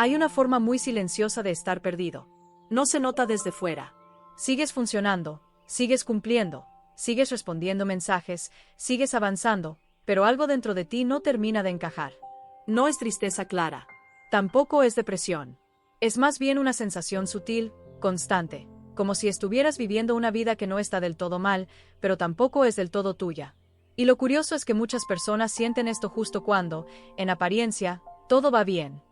Hay una forma muy silenciosa de estar perdido. No se nota desde fuera. Sigues funcionando, sigues cumpliendo, sigues respondiendo mensajes, sigues avanzando, pero algo dentro de ti no termina de encajar. No es tristeza clara. Tampoco es depresión. Es más bien una sensación sutil, constante, como si estuvieras viviendo una vida que no está del todo mal, pero tampoco es del todo tuya. Y lo curioso es que muchas personas sienten esto justo cuando, en apariencia, todo va bien.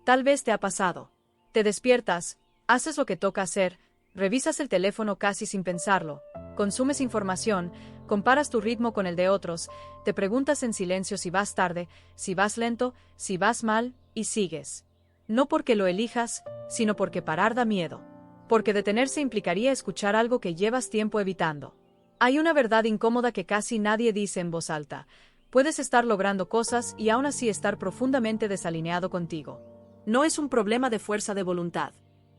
Tal vez te ha pasado. Te despiertas, haces lo que toca hacer, revisas el teléfono casi sin pensarlo, consumes información, comparas tu ritmo con el de otros, te preguntas en silencio si vas tarde, si vas lento, si vas mal, y sigues. No porque lo elijas, sino porque parar da miedo. Porque detenerse implicaría escuchar algo que llevas tiempo evitando. Hay una verdad incómoda que casi nadie dice en voz alta. Puedes estar logrando cosas y aún así estar profundamente desalineado contigo. No es un problema de fuerza de voluntad.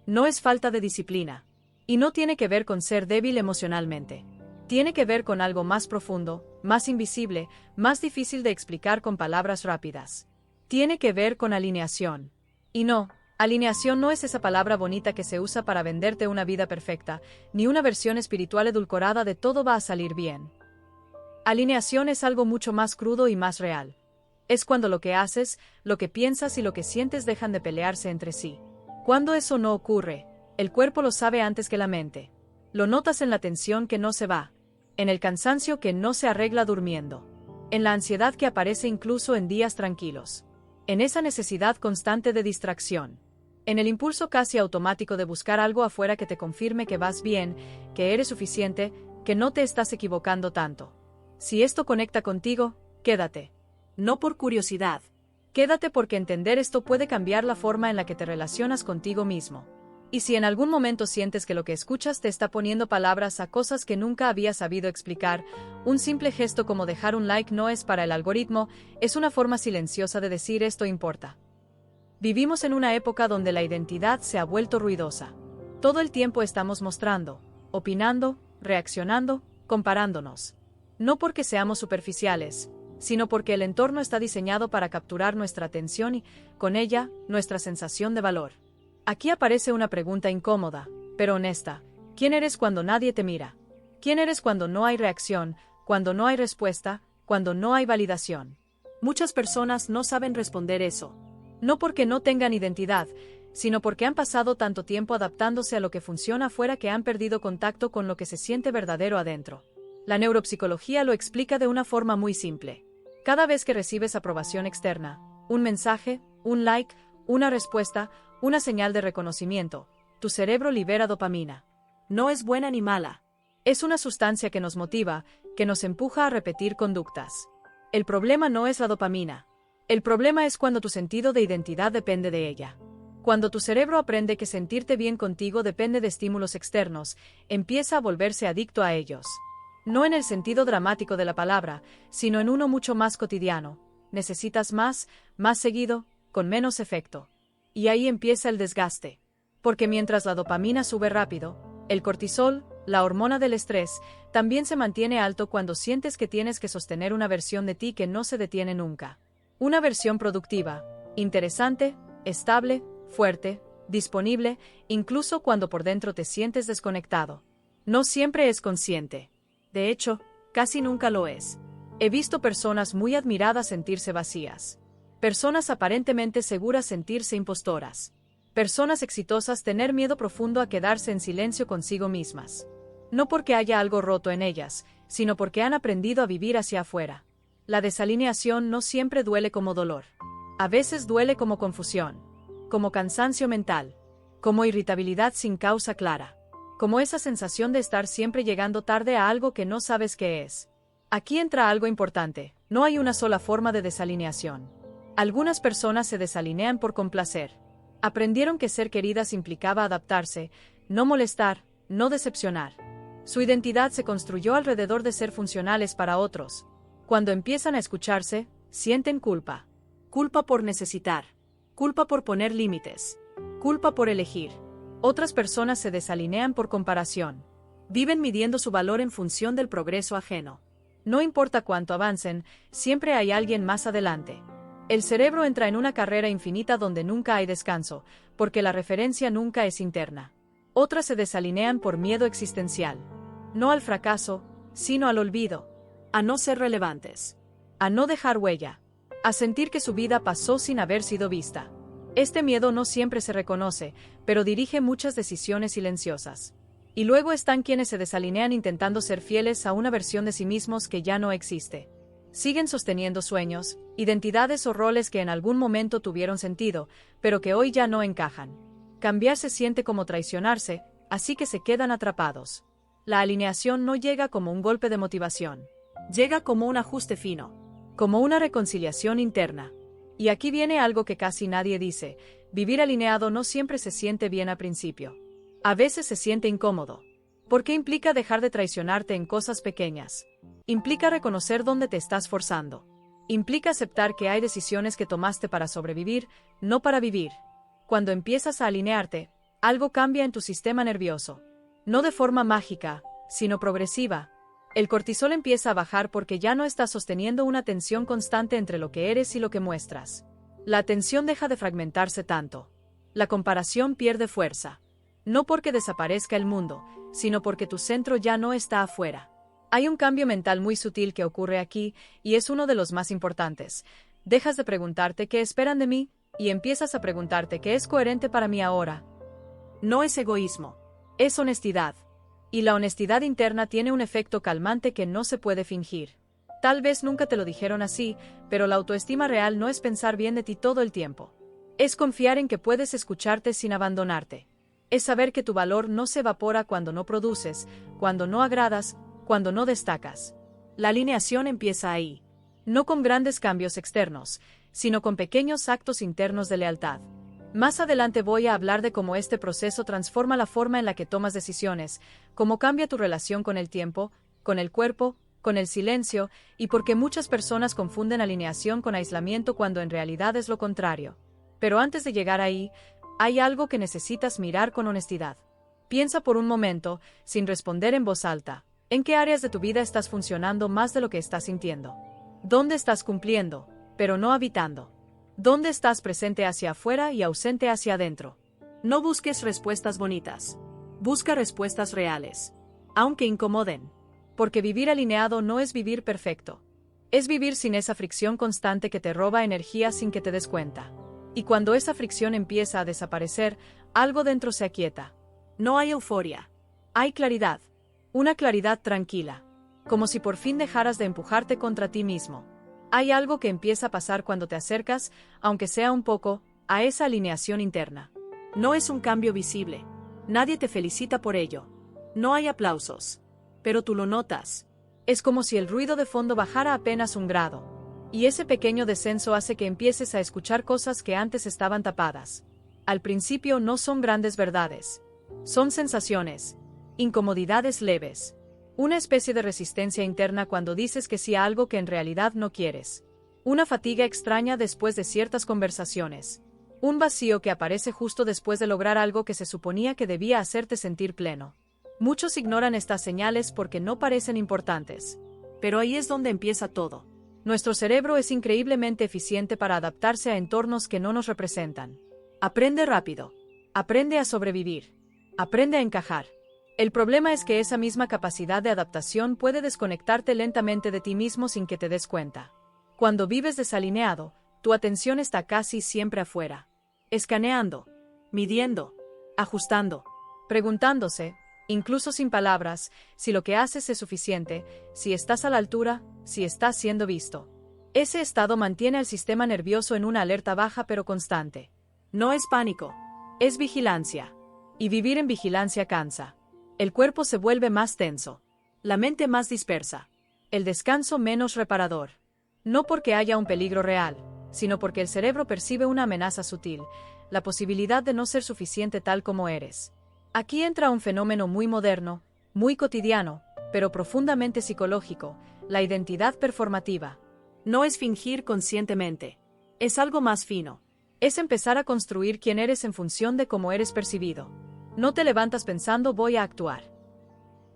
No es falta de disciplina. Y no tiene que ver con ser débil emocionalmente. Tiene que ver con algo más profundo, más invisible, más difícil de explicar con palabras rápidas. Tiene que ver con alineación. Y no, alineación no es esa palabra bonita que se usa para venderte una vida perfecta, ni una versión espiritual edulcorada de todo va a salir bien. Alineación es algo mucho más crudo y más real. Es cuando lo que haces, lo que piensas y lo que sientes dejan de pelearse entre sí. Cuando eso no ocurre, el cuerpo lo sabe antes que la mente. Lo notas en la tensión que no se va, en el cansancio que no se arregla durmiendo, en la ansiedad que aparece incluso en días tranquilos, en esa necesidad constante de distracción, en el impulso casi automático de buscar algo afuera que te confirme que vas bien, que eres suficiente, que no te estás equivocando tanto. Si esto conecta contigo, quédate. No por curiosidad. Quédate porque entender esto puede cambiar la forma en la que te relacionas contigo mismo. Y si en algún momento sientes que lo que escuchas te está poniendo palabras a cosas que nunca habías sabido explicar, un simple gesto como dejar un like no es para el algoritmo, es una forma silenciosa de decir esto importa. Vivimos en una época donde la identidad se ha vuelto ruidosa. Todo el tiempo estamos mostrando, opinando, reaccionando, comparándonos. No porque seamos superficiales, sino porque el entorno está diseñado para capturar nuestra atención y, con ella, nuestra sensación de valor. Aquí aparece una pregunta incómoda, pero honesta. ¿Quién eres cuando nadie te mira? ¿Quién eres cuando no hay reacción, cuando no hay respuesta, cuando no hay validación? Muchas personas no saben responder eso. No porque no tengan identidad, sino porque han pasado tanto tiempo adaptándose a lo que funciona afuera que han perdido contacto con lo que se siente verdadero adentro. La neuropsicología lo explica de una forma muy simple. Cada vez que recibes aprobación externa, un mensaje, un like, una respuesta, una señal de reconocimiento, tu cerebro libera dopamina. No es buena ni mala. Es una sustancia que nos motiva, que nos empuja a repetir conductas. El problema no es la dopamina. El problema es cuando tu sentido de identidad depende de ella. Cuando tu cerebro aprende que sentirte bien contigo depende de estímulos externos, empieza a volverse adicto a ellos. No en el sentido dramático de la palabra, sino en uno mucho más cotidiano. Necesitas más seguido, con menos efecto. Y ahí empieza el desgaste. Porque mientras la dopamina sube rápido, el cortisol, la hormona del estrés, también se mantiene alto cuando sientes que tienes que sostener una versión de ti que no se detiene nunca. Una versión productiva, interesante, estable, fuerte, disponible, incluso cuando por dentro te sientes desconectado. No siempre es consciente. De hecho, casi nunca lo es. He visto personas muy admiradas sentirse vacías. Personas aparentemente seguras sentirse impostoras. Personas exitosas tener miedo profundo a quedarse en silencio consigo mismas. No porque haya algo roto en ellas, sino porque han aprendido a vivir hacia afuera. La desalineación no siempre duele como dolor. A veces duele como confusión, como cansancio mental, como irritabilidad sin causa clara, como esa sensación de estar siempre llegando tarde a algo que no sabes qué es. Aquí entra algo importante, no hay una sola forma de desalineación. Algunas personas se desalinean por complacer. Aprendieron que ser queridas implicaba adaptarse, no molestar, no decepcionar. Su identidad se construyó alrededor de ser funcionales para otros. Cuando empiezan a escucharse, sienten culpa. Culpa por necesitar. Culpa por poner límites. Culpa por elegir. Otras personas se desalinean por comparación. Viven midiendo su valor en función del progreso ajeno. No importa cuánto avancen, siempre hay alguien más adelante. El cerebro entra en una carrera infinita donde nunca hay descanso, porque la referencia nunca es interna. Otras se desalinean por miedo existencial. No al fracaso, sino al olvido. A no ser relevantes. A no dejar huella. A sentir que su vida pasó sin haber sido vista. Este miedo no siempre se reconoce, pero dirige muchas decisiones silenciosas. Y luego están quienes se desalinean intentando ser fieles a una versión de sí mismos que ya no existe. Siguen sosteniendo sueños, identidades o roles que en algún momento tuvieron sentido, pero que hoy ya no encajan. Cambiar se siente como traicionarse, así que se quedan atrapados. La alineación no llega como un golpe de motivación. Llega como un ajuste fino. Como una reconciliación interna. Y aquí viene algo que casi nadie dice: vivir alineado no siempre se siente bien al principio. A veces se siente incómodo. Porque implica dejar de traicionarte en cosas pequeñas. Implica reconocer dónde te estás forzando. Implica aceptar que hay decisiones que tomaste para sobrevivir, no para vivir. Cuando empiezas a alinearte, algo cambia en tu sistema nervioso. No de forma mágica, sino progresiva. El cortisol empieza a bajar porque ya no estás sosteniendo una tensión constante entre lo que eres y lo que muestras. La atención deja de fragmentarse tanto. La comparación pierde fuerza. No porque desaparezca el mundo, sino porque tu centro ya no está afuera. Hay un cambio mental muy sutil que ocurre aquí, y es uno de los más importantes. Dejas de preguntarte qué esperan de mí, y empiezas a preguntarte qué es coherente para mí ahora. No es egoísmo, es honestidad. Y la honestidad interna tiene un efecto calmante que no se puede fingir. Tal vez nunca te lo dijeron así, pero la autoestima real no es pensar bien de ti todo el tiempo. Es confiar en que puedes escucharte sin abandonarte. Es saber que tu valor no se evapora cuando no produces, cuando no agradas, cuando no destacas. La alineación empieza ahí. No con grandes cambios externos, sino con pequeños actos internos de lealtad. Más adelante voy a hablar de cómo este proceso transforma la forma en la que tomas decisiones, cómo cambia tu relación con el tiempo, con el cuerpo, con el silencio, y por qué muchas personas confunden alineación con aislamiento cuando en realidad es lo contrario. Pero antes de llegar ahí, hay algo que necesitas mirar con honestidad. Piensa por un momento, sin responder en voz alta, ¿en qué áreas de tu vida estás funcionando más de lo que estás sintiendo? ¿Dónde estás cumpliendo, pero no habitando? ¿Dónde estás presente hacia afuera y ausente hacia adentro? No busques respuestas bonitas. Busca respuestas reales. Aunque incomoden. Porque vivir alineado no es vivir perfecto. Es vivir sin esa fricción constante que te roba energía sin que te des cuenta. Y cuando esa fricción empieza a desaparecer, algo dentro se aquieta. No hay euforia. Hay claridad. Una claridad tranquila. Como si por fin dejaras de empujarte contra ti mismo. Hay algo que empieza a pasar cuando te acercas, aunque sea un poco, a esa alineación interna. No es un cambio visible. Nadie te felicita por ello. No hay aplausos. Pero tú lo notas. Es como si el ruido de fondo bajara apenas 1 grado. Y ese pequeño descenso hace que empieces a escuchar cosas que antes estaban tapadas. Al principio no son grandes verdades. Son sensaciones. Incomodidades leves. Una especie de resistencia interna cuando dices que sí a algo que en realidad no quieres. Una fatiga extraña después de ciertas conversaciones. Un vacío que aparece justo después de lograr algo que se suponía que debía hacerte sentir pleno. Muchos ignoran estas señales porque no parecen importantes. Pero ahí es donde empieza todo. Nuestro cerebro es increíblemente eficiente para adaptarse a entornos que no nos representan. Aprende rápido. Aprende a sobrevivir. Aprende a encajar. El problema es que esa misma capacidad de adaptación puede desconectarte lentamente de ti mismo sin que te des cuenta. Cuando vives desalineado, tu atención está casi siempre afuera. Escaneando, midiendo, ajustando, preguntándose, incluso sin palabras, si lo que haces es suficiente, si estás a la altura, si estás siendo visto. Ese estado mantiene al sistema nervioso en una alerta baja pero constante. No es pánico, es vigilancia. Y vivir en vigilancia cansa. El cuerpo se vuelve más tenso, la mente más dispersa, el descanso menos reparador. No porque haya un peligro real, sino porque el cerebro percibe una amenaza sutil, la posibilidad de no ser suficiente tal como eres. Aquí entra un fenómeno muy moderno, muy cotidiano, pero profundamente psicológico, la identidad performativa. No es fingir conscientemente, es algo más fino. Es empezar a construir quién eres en función de cómo eres percibido. No te levantas pensando voy a actuar.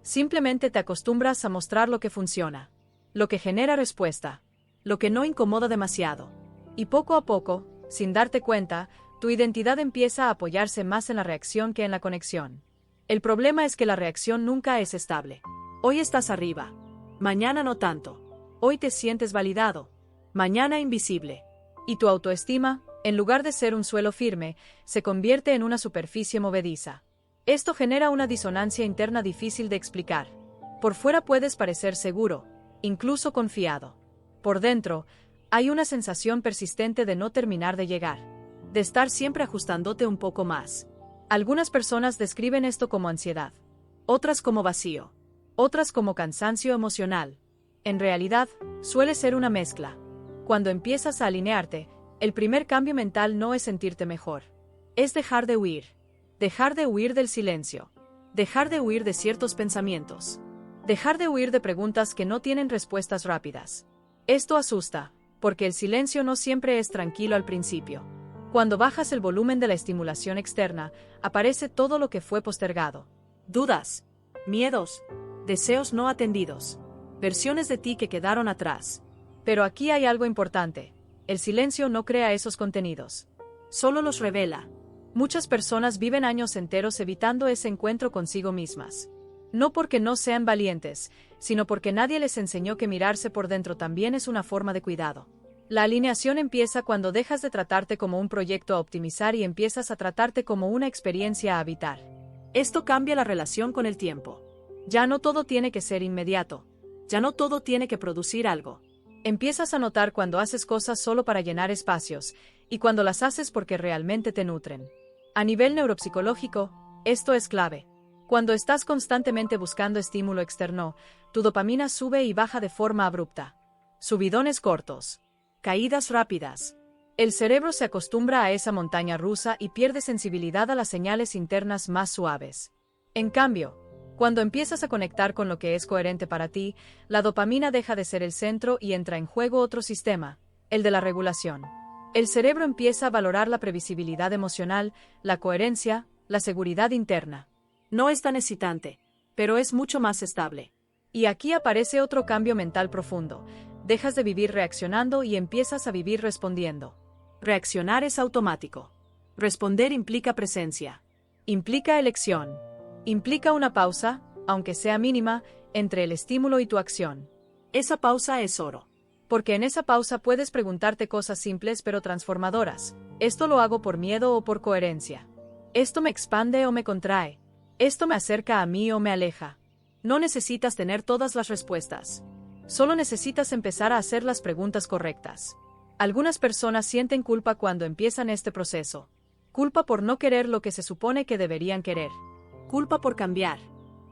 Simplemente te acostumbras a mostrar lo que funciona, lo que genera respuesta, lo que no incomoda demasiado. Y poco a poco, sin darte cuenta, tu identidad empieza a apoyarse más en la reacción que en la conexión. El problema es que la reacción nunca es estable. Hoy estás arriba, mañana no tanto. Hoy te sientes validado, mañana invisible. Y tu autoestima, en lugar de ser un suelo firme, se convierte en una superficie movediza. Esto genera una disonancia interna difícil de explicar. Por fuera puedes parecer seguro, incluso confiado. Por dentro, hay una sensación persistente de no terminar de llegar, de estar siempre ajustándote un poco más. Algunas personas describen esto como ansiedad, otras como vacío, otras como cansancio emocional. En realidad, suele ser una mezcla. Cuando empiezas a alinearte, el primer cambio mental no es sentirte mejor. Es dejar de huir. Dejar de huir del silencio. Dejar de huir de ciertos pensamientos. Dejar de huir de preguntas que no tienen respuestas rápidas. Esto asusta, porque el silencio no siempre es tranquilo al principio. Cuando bajas el volumen de la estimulación externa, aparece todo lo que fue postergado. Dudas, miedos, deseos no atendidos, versiones de ti que quedaron atrás. Pero aquí hay algo importante. El silencio no crea esos contenidos. Solo los revela. Muchas personas viven años enteros evitando ese encuentro consigo mismas. No porque no sean valientes, sino porque nadie les enseñó que mirarse por dentro también es una forma de cuidado. La alineación empieza cuando dejas de tratarte como un proyecto a optimizar y empiezas a tratarte como una experiencia a habitar. Esto cambia la relación con el tiempo. Ya no todo tiene que ser inmediato. Ya no todo tiene que producir algo. Empiezas a notar cuando haces cosas solo para llenar espacios, y cuando las haces porque realmente te nutren. A nivel neuropsicológico, esto es clave. Cuando estás constantemente buscando estímulo externo, tu dopamina sube y baja de forma abrupta. Subidones cortos. Caídas rápidas. El cerebro se acostumbra a esa montaña rusa y pierde sensibilidad a las señales internas más suaves. En cambio, cuando empiezas a conectar con lo que es coherente para ti, la dopamina deja de ser el centro y entra en juego otro sistema, el de la regulación. El cerebro empieza a valorar la previsibilidad emocional, la coherencia, la seguridad interna. No es tan excitante, pero es mucho más estable. Y aquí aparece otro cambio mental profundo. Dejas de vivir reaccionando y empiezas a vivir respondiendo. Reaccionar es automático. Responder implica presencia. Implica elección. Implica una pausa, aunque sea mínima, entre el estímulo y tu acción. Esa pausa es oro. Porque en esa pausa puedes preguntarte cosas simples pero transformadoras. ¿Esto lo hago por miedo o por coherencia? ¿Esto me expande o me contrae? ¿Esto me acerca a mí o me aleja? No necesitas tener todas las respuestas. Solo necesitas empezar a hacer las preguntas correctas. Algunas personas sienten culpa cuando empiezan este proceso. Culpa por no querer lo que se supone que deberían querer. Culpa por cambiar.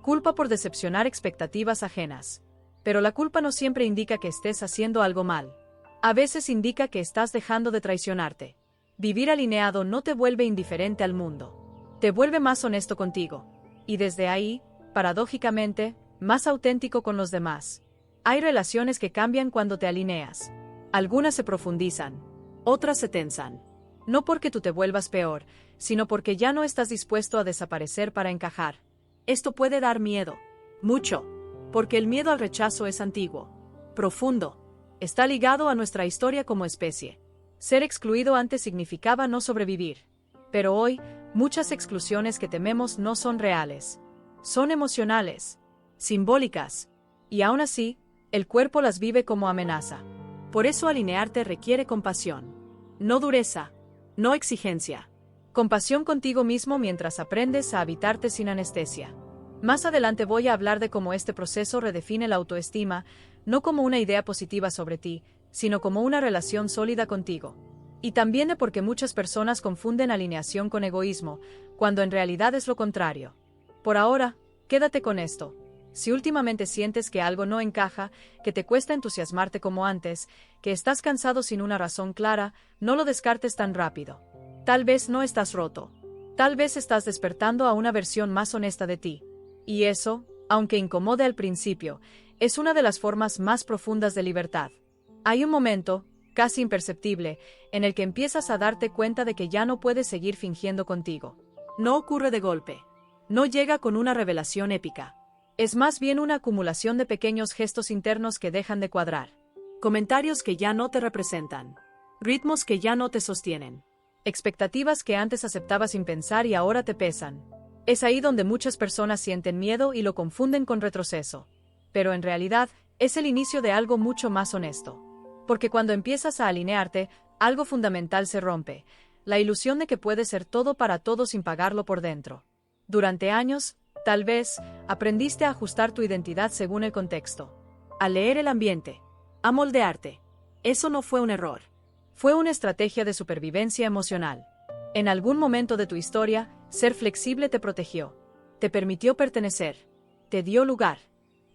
Culpa por decepcionar expectativas ajenas. Pero la culpa no siempre indica que estés haciendo algo mal. A veces indica que estás dejando de traicionarte. Vivir alineado no te vuelve indiferente al mundo. Te vuelve más honesto contigo. Y desde ahí, paradójicamente, más auténtico con los demás. Hay relaciones que cambian cuando te alineas. Algunas se profundizan. Otras se tensan. No porque tú te vuelvas peor, sino porque ya no estás dispuesto a desaparecer para encajar. Esto puede dar miedo. Mucho. Porque el miedo al rechazo es antiguo. Profundo. Está ligado a nuestra historia como especie. Ser excluido antes significaba no sobrevivir. Pero hoy, muchas exclusiones que tememos no son reales. Son emocionales. Simbólicas. Y aún así, el cuerpo las vive como amenaza. Por eso alinearte requiere compasión. No dureza. No exigencia. Compasión contigo mismo mientras aprendes a habitarte sin anestesia. Más adelante voy a hablar de cómo este proceso redefine la autoestima, no como una idea positiva sobre ti, sino como una relación sólida contigo. Y también de por qué muchas personas confunden alineación con egoísmo, cuando en realidad es lo contrario. Por ahora, quédate con esto. Si últimamente sientes que algo no encaja, que te cuesta entusiasmarte como antes, que estás cansado sin una razón clara, no lo descartes tan rápido. Tal vez no estás roto. Tal vez estás despertando a una versión más honesta de ti. Y eso, aunque incomode al principio, es una de las formas más profundas de libertad. Hay un momento, casi imperceptible, en el que empiezas a darte cuenta de que ya no puedes seguir fingiendo contigo. No ocurre de golpe. No llega con una revelación épica. Es más bien una acumulación de pequeños gestos internos que dejan de cuadrar. Comentarios que ya no te representan. Ritmos que ya no te sostienen. Expectativas que antes aceptabas sin pensar y ahora te pesan. Es ahí donde muchas personas sienten miedo y lo confunden con retroceso. Pero en realidad, es el inicio de algo mucho más honesto. Porque cuando empiezas a alinearte, algo fundamental se rompe, la ilusión de que puedes ser todo para todo sin pagarlo por dentro. Durante años, tal vez, aprendiste a ajustar tu identidad según el contexto, a leer el ambiente, a moldearte. Eso no fue un error. Fue una estrategia de supervivencia emocional. En algún momento de tu historia, ser flexible te protegió, te permitió pertenecer, te dio lugar.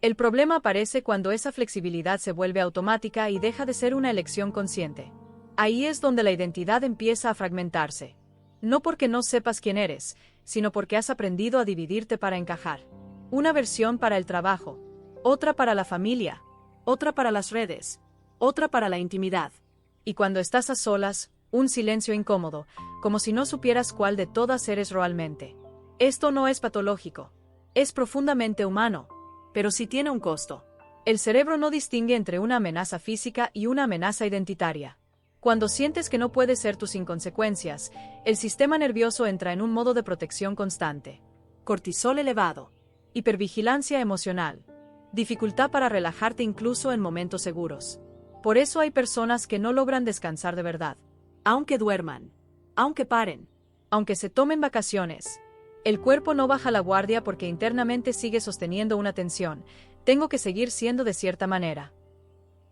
El problema aparece cuando esa flexibilidad se vuelve automática y deja de ser una elección consciente. Ahí es donde la identidad empieza a fragmentarse. No porque no sepas quién eres, sino porque has aprendido a dividirte para encajar. Una versión para el trabajo, otra para la familia, otra para las redes, otra para la intimidad. Y cuando estás a solas, un silencio incómodo, como si no supieras cuál de todas eres realmente. Esto no es patológico, es profundamente humano, pero sí tiene un costo. El cerebro no distingue entre una amenaza física y una amenaza identitaria. Cuando sientes que no puedes ser tú sin consecuencias, el sistema nervioso entra en un modo de protección constante. Cortisol elevado, hipervigilancia emocional, dificultad para relajarte incluso en momentos seguros. Por eso hay personas que no logran descansar de verdad. Aunque duerman, aunque paren, aunque se tomen vacaciones. El cuerpo no baja la guardia porque internamente sigue sosteniendo una tensión. Tengo que seguir siendo de cierta manera.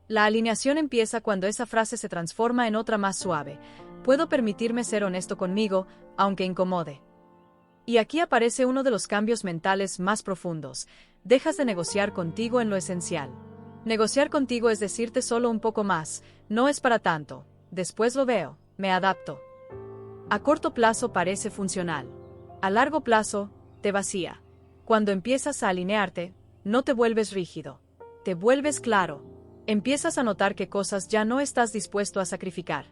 La alineación empieza cuando esa frase se transforma en otra más suave. Puedo permitirme ser honesto conmigo, aunque incomode. Y aquí aparece uno de los cambios mentales más profundos. Dejas de negociar contigo en lo esencial. Negociar contigo es decirte solo un poco más, no es para tanto, después lo veo, me adapto. A corto plazo parece funcional. A largo plazo, te vacía. Cuando empiezas a alinearte, no te vuelves rígido. Te vuelves claro. Empiezas a notar qué cosas ya no estás dispuesto a sacrificar.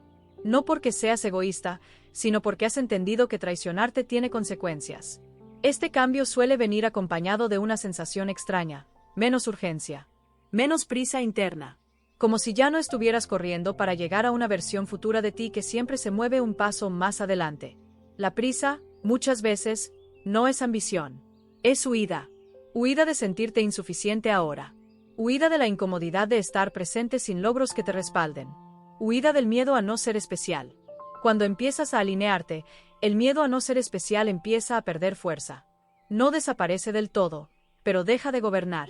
No porque seas egoísta, sino porque has entendido que traicionarte tiene consecuencias. Este cambio suele venir acompañado de una sensación extraña, menos urgencia, menos prisa interna. Como si ya no estuvieras corriendo para llegar a una versión futura de ti que siempre se mueve un paso más adelante. La prisa, muchas veces, no es ambición. Es huida. Huida de sentirte insuficiente ahora. Huida de la incomodidad de estar presente sin logros que te respalden. Huida del miedo a no ser especial. Cuando empiezas a alinearte, el miedo a no ser especial empieza a perder fuerza. No desaparece del todo, pero deja de gobernar.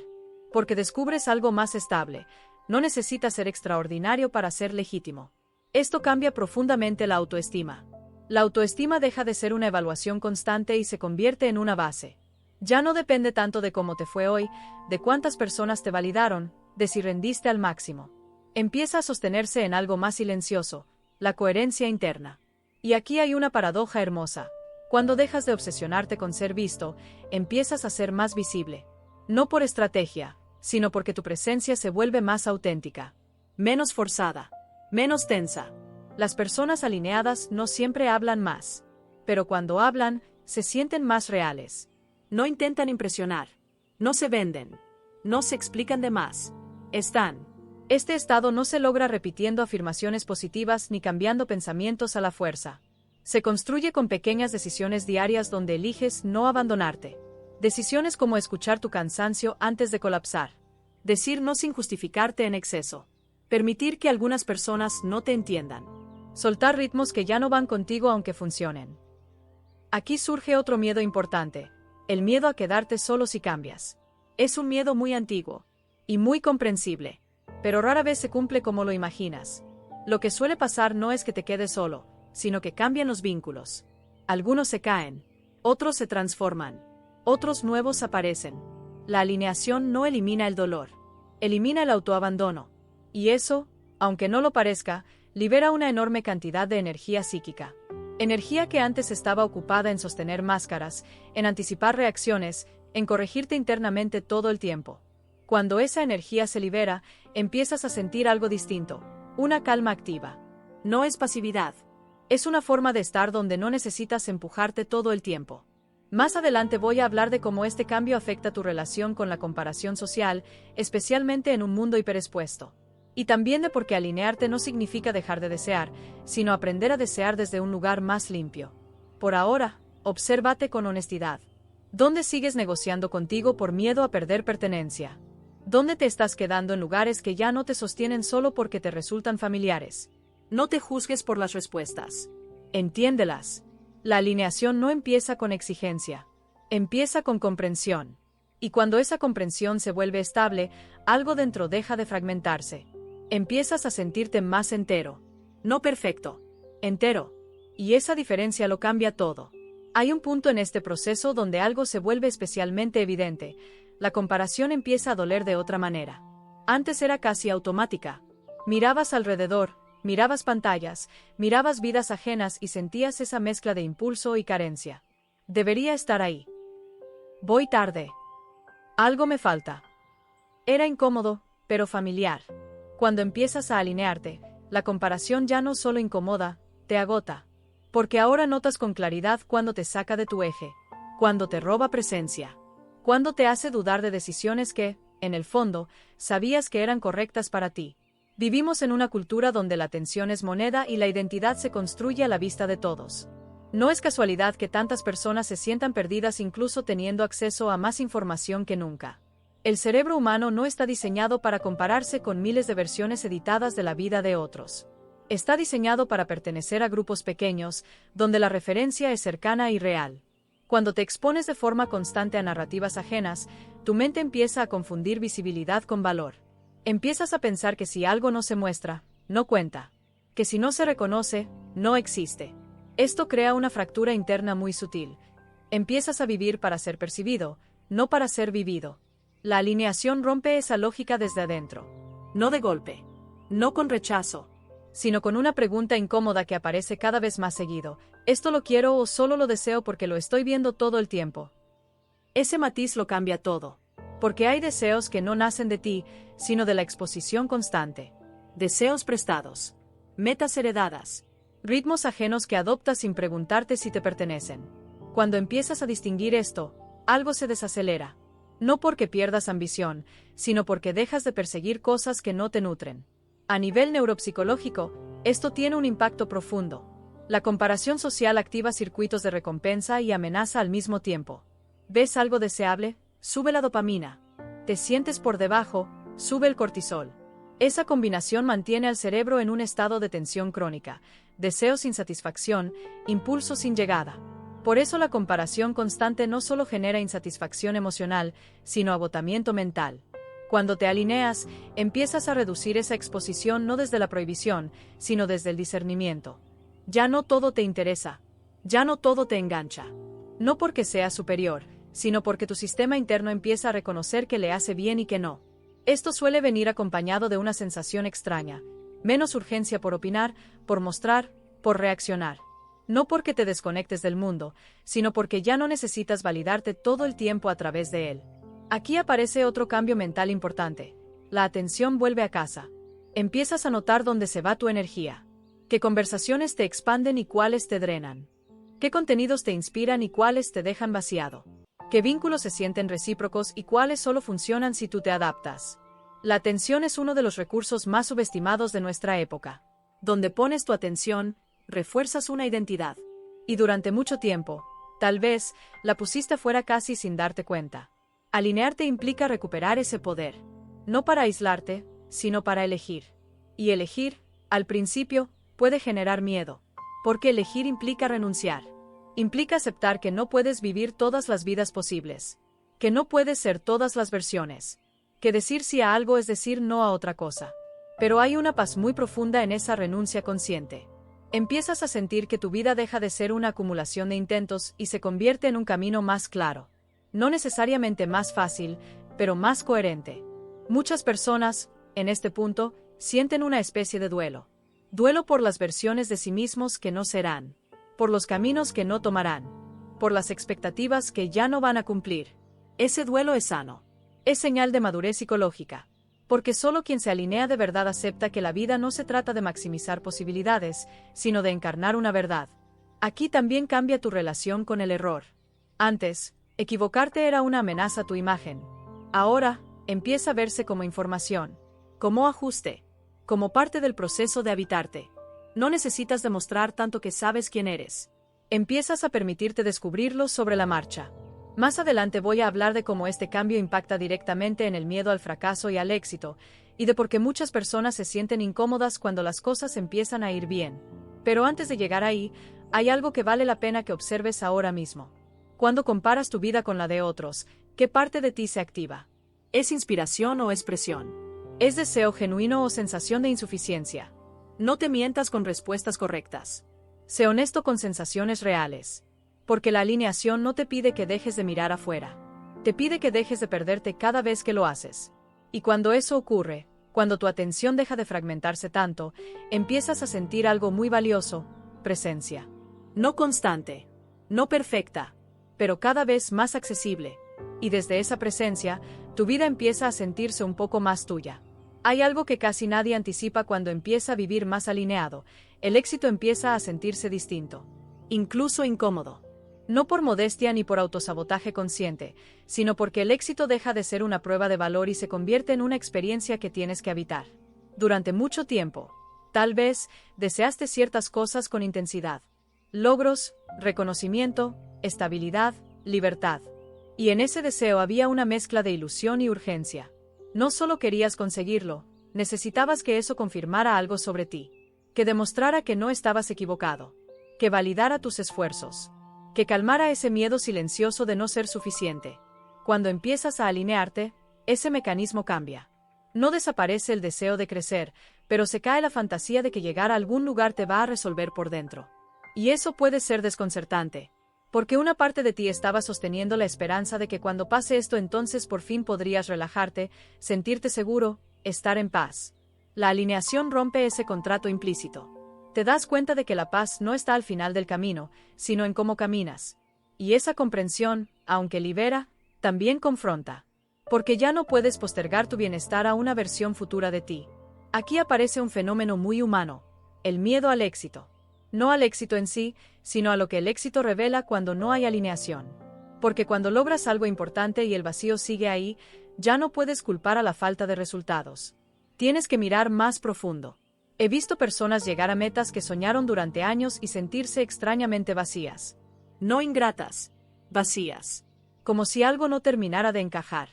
Porque descubres algo más estable. No necesitas ser extraordinario para ser legítimo. Esto cambia profundamente la autoestima. La autoestima deja de ser una evaluación constante y se convierte en una base. Ya no depende tanto de cómo te fue hoy, de cuántas personas te validaron, de si rendiste al máximo. Empieza a sostenerse en algo más silencioso, la coherencia interna. Y aquí hay una paradoja hermosa. Cuando dejas de obsesionarte con ser visto, empiezas a ser más visible. No por estrategia, sino porque tu presencia se vuelve más auténtica, menos forzada, menos tensa. Las personas alineadas no siempre hablan más, pero cuando hablan, se sienten más reales. No intentan impresionar, no se venden, no se explican de más. Están. Este estado no se logra repitiendo afirmaciones positivas ni cambiando pensamientos a la fuerza. Se construye con pequeñas decisiones diarias donde eliges no abandonarte. Decisiones como escuchar tu cansancio antes de colapsar. Decir no sin justificarte en exceso. Permitir que algunas personas no te entiendan. Soltar ritmos que ya no van contigo aunque funcionen. Aquí surge otro miedo importante. El miedo a quedarte solo si cambias. Es un miedo muy antiguo. Y muy comprensible. Pero rara vez se cumple como lo imaginas. Lo que suele pasar no es que te quedes solo, sino que cambian los vínculos. Algunos se caen. Otros se transforman. Otros nuevos aparecen. La alineación no elimina el dolor. Elimina el autoabandono. Y eso, aunque no lo parezca, libera una enorme cantidad de energía psíquica. Energía que antes estaba ocupada en sostener máscaras, en anticipar reacciones, en corregirte internamente todo el tiempo. Cuando esa energía se libera, empiezas a sentir algo distinto, una calma activa. No es pasividad. Es una forma de estar donde no necesitas empujarte todo el tiempo. Más adelante voy a hablar de cómo este cambio afecta tu relación con la comparación social, especialmente en un mundo hiperexpuesto. Y también de por qué alinearte no significa dejar de desear, sino aprender a desear desde un lugar más limpio. Por ahora, obsérvate con honestidad. ¿Dónde sigues negociando contigo por miedo a perder pertenencia? ¿Dónde te estás quedando en lugares que ya no te sostienen solo porque te resultan familiares? No te juzgues por las respuestas. Entiéndelas. La alineación no empieza con exigencia. Empieza con comprensión. Y cuando esa comprensión se vuelve estable, algo dentro deja de fragmentarse. Empiezas a sentirte más entero. No perfecto. Entero. Y esa diferencia lo cambia todo. Hay un punto en este proceso donde algo se vuelve especialmente evidente. La comparación empieza a doler de otra manera. Antes era casi automática. Mirabas alrededor, mirabas pantallas, mirabas vidas ajenas y sentías esa mezcla de impulso y carencia. Debería estar ahí. Voy tarde. Algo me falta. Era incómodo, pero familiar. Cuando empiezas a alinearte, la comparación ya no solo incomoda, te agota. Porque ahora notas con claridad cuando te saca de tu eje, cuando te roba presencia, cuando te hace dudar de decisiones que, en el fondo, sabías que eran correctas para ti. Vivimos en una cultura donde la atención es moneda y la identidad se construye a la vista de todos. No es casualidad que tantas personas se sientan perdidas incluso teniendo acceso a más información que nunca. El cerebro humano no está diseñado para compararse con miles de versiones editadas de la vida de otros. Está diseñado para pertenecer a grupos pequeños, donde la referencia es cercana y real. Cuando te expones de forma constante a narrativas ajenas, tu mente empieza a confundir visibilidad con valor. Empiezas a pensar que si algo no se muestra, no cuenta. Que si no se reconoce, no existe. Esto crea una fractura interna muy sutil. Empiezas a vivir para ser percibido, no para ser vivido. La alineación rompe esa lógica desde adentro. No de golpe. No con rechazo, sino con una pregunta incómoda que aparece cada vez más seguido. ¿Esto lo quiero o solo lo deseo porque lo estoy viendo todo el tiempo? Ese matiz lo cambia todo. Porque hay deseos que no nacen de ti, sino de la exposición constante. Deseos prestados. Metas heredadas. Ritmos ajenos que adoptas sin preguntarte si te pertenecen. Cuando empiezas a distinguir esto, algo se desacelera. No porque pierdas ambición, sino porque dejas de perseguir cosas que no te nutren. A nivel neuropsicológico, esto tiene un impacto profundo. La comparación social activa circuitos de recompensa y amenaza al mismo tiempo. ¿Ves algo deseable? Sube la dopamina. ¿Te sientes por debajo? Sube el cortisol. Esa combinación mantiene al cerebro en un estado de tensión crónica, deseo sin satisfacción, impulso sin llegada. Por eso la comparación constante no solo genera insatisfacción emocional, sino agotamiento mental. Cuando te alineas, empiezas a reducir esa exposición no desde la prohibición, sino desde el discernimiento. Ya no todo te interesa. Ya no todo te engancha. No porque seas superior, sino porque tu sistema interno empieza a reconocer que le hace bien y que no. Esto suele venir acompañado de una sensación extraña. Menos urgencia por opinar, por mostrar, por reaccionar. No porque te desconectes del mundo, sino porque ya no necesitas validarte todo el tiempo a través de él. Aquí aparece otro cambio mental importante. La atención vuelve a casa. Empiezas a notar dónde se va tu energía. Qué conversaciones te expanden y cuáles te drenan. Qué contenidos te inspiran y cuáles te dejan vaciado. Qué vínculos se sienten recíprocos y cuáles solo funcionan si tú te adaptas. La atención es uno de los recursos más subestimados de nuestra época. Donde pones tu atención, refuerzas una identidad. Y durante mucho tiempo, tal vez, la pusiste fuera casi sin darte cuenta. Alinearte implica recuperar ese poder. No para aislarte, sino para elegir. Y elegir, al principio, puede generar miedo. Porque elegir implica renunciar. Implica aceptar que no puedes vivir todas las vidas posibles. Que no puedes ser todas las versiones. Que decir sí a algo es decir no a otra cosa. Pero hay una paz muy profunda en esa renuncia consciente. Empiezas a sentir que tu vida deja de ser una acumulación de intentos y se convierte en un camino más claro. No necesariamente más fácil, pero más coherente. Muchas personas, en este punto, sienten una especie de duelo. Duelo por las versiones de sí mismos que no serán. Por los caminos que no tomarán. Por las expectativas que ya no van a cumplir. Ese duelo es sano. Es señal de madurez psicológica. Porque solo quien se alinea de verdad acepta que la vida no se trata de maximizar posibilidades, sino de encarnar una verdad. Aquí también cambia tu relación con el error. Antes, equivocarte era una amenaza a tu imagen. Ahora, empieza a verse como información, como ajuste. como parte del proceso de habitarte. No necesitas demostrar tanto que sabes quién eres. Empiezas a permitirte descubrirlo sobre la marcha. Más adelante voy a hablar de cómo este cambio impacta directamente en el miedo al fracaso y al éxito, y de por qué muchas personas se sienten incómodas cuando las cosas empiezan a ir bien. Pero antes de llegar ahí, hay algo que vale la pena que observes ahora mismo. Cuando comparas tu vida con la de otros, ¿qué parte de ti se activa? ¿Es inspiración o expresión? ¿Es deseo genuino o sensación de insuficiencia? No te mientas con respuestas correctas. Sé honesto con sensaciones reales. Porque la alineación no te pide que dejes de mirar afuera. Te pide que dejes de perderte cada vez que lo haces. Y cuando eso ocurre, cuando tu atención deja de fragmentarse tanto, empiezas a sentir algo muy valioso: presencia. No constante, no perfecta, pero cada vez más accesible. Y desde esa presencia, tu vida empieza a sentirse un poco más tuya. Hay algo que casi nadie anticipa cuando empieza a vivir más alineado: el éxito empieza a sentirse distinto, incluso incómodo. No por modestia ni por autosabotaje consciente, sino porque el éxito deja de ser una prueba de valor y se convierte en una experiencia que tienes que habitar. Durante mucho tiempo, tal vez, deseaste ciertas cosas con intensidad. Logros, reconocimiento, estabilidad, libertad. Y en ese deseo había una mezcla de ilusión y urgencia. No solo querías conseguirlo, necesitabas que eso confirmara algo sobre ti. Que demostrara que no estabas equivocado. Que validara tus esfuerzos. Que calmara ese miedo silencioso de no ser suficiente. Cuando empiezas a alinearte, ese mecanismo cambia. No desaparece el deseo de crecer, pero se cae la fantasía de que llegar a algún lugar te va a resolver por dentro. Y eso puede ser desconcertante, porque una parte de ti estaba sosteniendo la esperanza de que cuando pase esto entonces por fin podrías relajarte, sentirte seguro, estar en paz. La alineación rompe ese contrato implícito. Te das cuenta de que la paz no está al final del camino, sino en cómo caminas. Y esa comprensión, aunque libera, también confronta. Porque ya no puedes postergar tu bienestar a una versión futura de ti. Aquí aparece un fenómeno muy humano: el miedo al éxito. No al éxito en sí, sino a lo que el éxito revela cuando no hay alineación. Porque cuando logras algo importante y el vacío sigue ahí, ya no puedes culpar a la falta de resultados. Tienes que mirar más profundo. He visto personas llegar a metas que soñaron durante años y sentirse extrañamente vacías. No ingratas, vacías. Como si algo no terminara de encajar.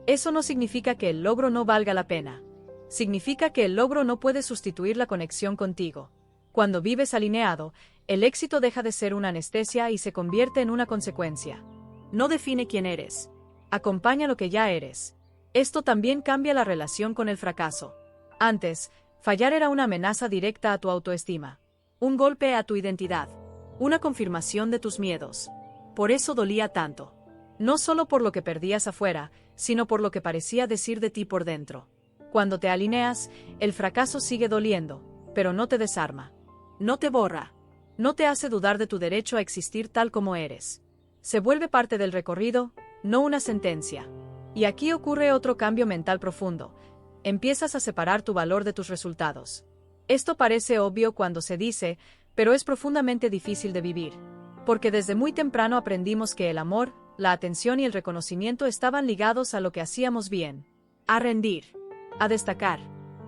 Eso no significa que el logro no valga la pena. Significa que el logro no puede sustituir la conexión contigo. Cuando vives alineado, el éxito deja de ser una anestesia y se convierte en una consecuencia. No define quién eres. Acompaña lo que ya eres. Esto también cambia la relación con el fracaso. Antes, fallar era una amenaza directa a tu autoestima. Un golpe a tu identidad. Una confirmación de tus miedos. Por eso dolía tanto. No solo por lo que perdías afuera, sino por lo que parecía decir de ti por dentro. Cuando te alineas, el fracaso sigue doliendo, pero no te desarma. No te borra. No te hace dudar de tu derecho a existir tal como eres. Se vuelve parte del recorrido, no una sentencia. Y aquí ocurre otro cambio mental profundo. Empiezas a separar tu valor de tus resultados. Esto parece obvio cuando se dice, pero es profundamente difícil de vivir. Porque desde muy temprano aprendimos que el amor, la atención y el reconocimiento estaban ligados a lo que hacíamos bien. A rendir. A destacar.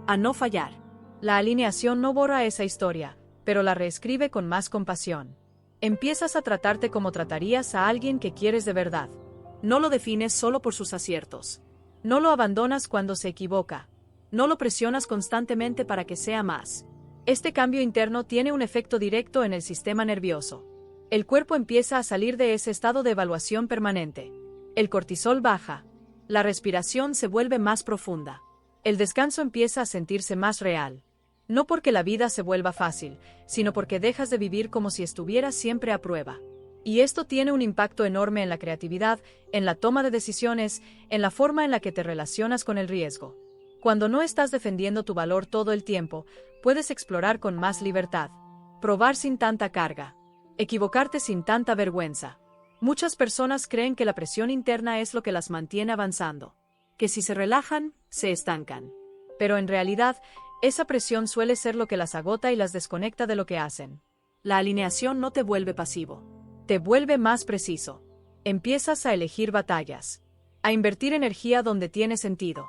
A no fallar. La alineación no borra esa historia, pero la reescribe con más compasión. Empiezas a tratarte como tratarías a alguien que quieres de verdad. No lo defines solo por sus aciertos. No lo abandonas cuando se equivoca. No lo presionas constantemente para que sea más. Este cambio interno tiene un efecto directo en el sistema nervioso. El cuerpo empieza a salir de ese estado de evaluación permanente. El cortisol baja. La respiración se vuelve más profunda. El descanso empieza a sentirse más real. No porque la vida se vuelva fácil, sino porque dejas de vivir como si estuvieras siempre a prueba. Y esto tiene un impacto enorme en la creatividad, en la toma de decisiones, en la forma en la que te relacionas con el riesgo. Cuando no estás defendiendo tu valor todo el tiempo, puedes explorar con más libertad. Probar sin tanta carga. Equivocarte sin tanta vergüenza. Muchas personas creen que la presión interna es lo que las mantiene avanzando. Que si se relajan, se estancan. Pero en realidad, esa presión suele ser lo que las agota y las desconecta de lo que hacen. La alineación no te vuelve pasivo. Te vuelve más preciso. Empiezas a elegir batallas. A invertir energía donde tiene sentido.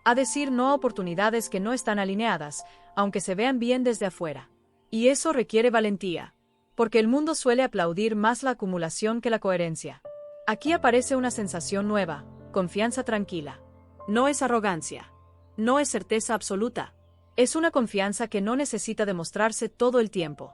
A decir no a oportunidades que no están alineadas, aunque se vean bien desde afuera. Y eso requiere valentía. Porque el mundo suele aplaudir más la acumulación que la coherencia. Aquí aparece una sensación nueva, confianza tranquila. No es arrogancia. No es certeza absoluta. Es una confianza que no necesita demostrarse todo el tiempo.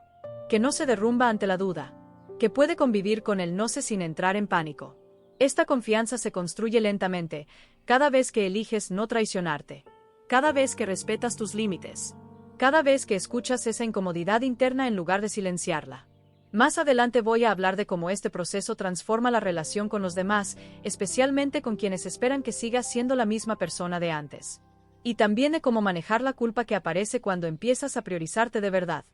Que no se derrumba ante la duda. Que puede convivir con el no sé sin entrar en pánico. Esta confianza se construye lentamente, cada vez que eliges no traicionarte. Cada vez que respetas tus límites. Cada vez que escuchas esa incomodidad interna en lugar de silenciarla. Más adelante voy a hablar de cómo este proceso transforma la relación con los demás, especialmente con quienes esperan que sigas siendo la misma persona de antes. Y también de cómo manejar la culpa que aparece cuando empiezas a priorizarte de verdad.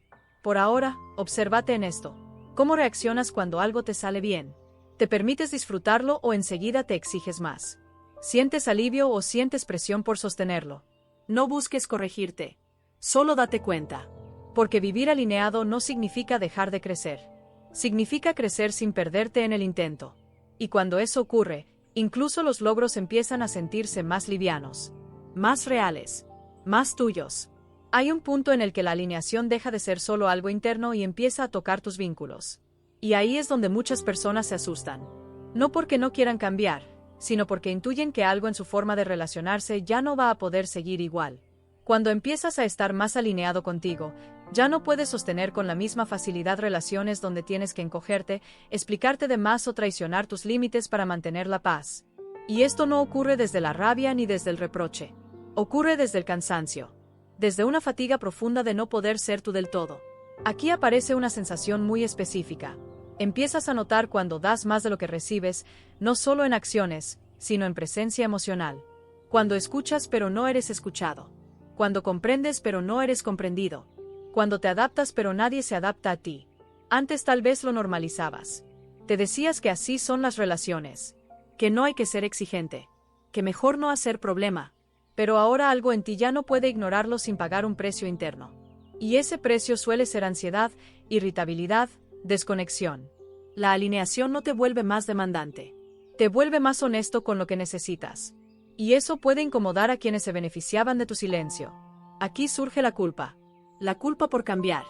Por ahora, obsérvate en esto. ¿Cómo reaccionas cuando algo te sale bien? ¿Te permites disfrutarlo o enseguida te exiges más? ¿Sientes alivio o sientes presión por sostenerlo? No busques corregirte. Solo date cuenta. Porque vivir alineado no significa dejar de crecer. Significa crecer sin perderte en el intento. Y cuando eso ocurre, incluso los logros empiezan a sentirse más livianos, más reales, más tuyos. Hay un punto en el que la alineación deja de ser solo algo interno y empieza a tocar tus vínculos. Y ahí es donde muchas personas se asustan. No porque no quieran cambiar, sino porque intuyen que algo en su forma de relacionarse ya no va a poder seguir igual. Cuando empiezas a estar más alineado contigo, ya no puedes sostener con la misma facilidad relaciones donde tienes que encogerte, explicarte de más o traicionar tus límites para mantener la paz. Y esto no ocurre desde la rabia ni desde el reproche. Ocurre desde el cansancio. Desde una fatiga profunda de no poder ser tú del todo. Aquí aparece una sensación muy específica. Empiezas a notar cuando das más de lo que recibes, no solo en acciones, sino en presencia emocional. Cuando escuchas pero no eres escuchado. Cuando comprendes pero no eres comprendido. Cuando te adaptas pero nadie se adapta a ti. Antes tal vez lo normalizabas. Te decías que así son las relaciones. Que no hay que ser exigente. Que mejor no hacer problema. Pero ahora algo en ti ya no puede ignorarlo sin pagar un precio interno. Y ese precio suele ser ansiedad, irritabilidad, desconexión. La alineación no te vuelve más demandante. Te vuelve más honesto con lo que necesitas. Y eso puede incomodar a quienes se beneficiaban de tu silencio. Aquí surge la culpa. La culpa por cambiar.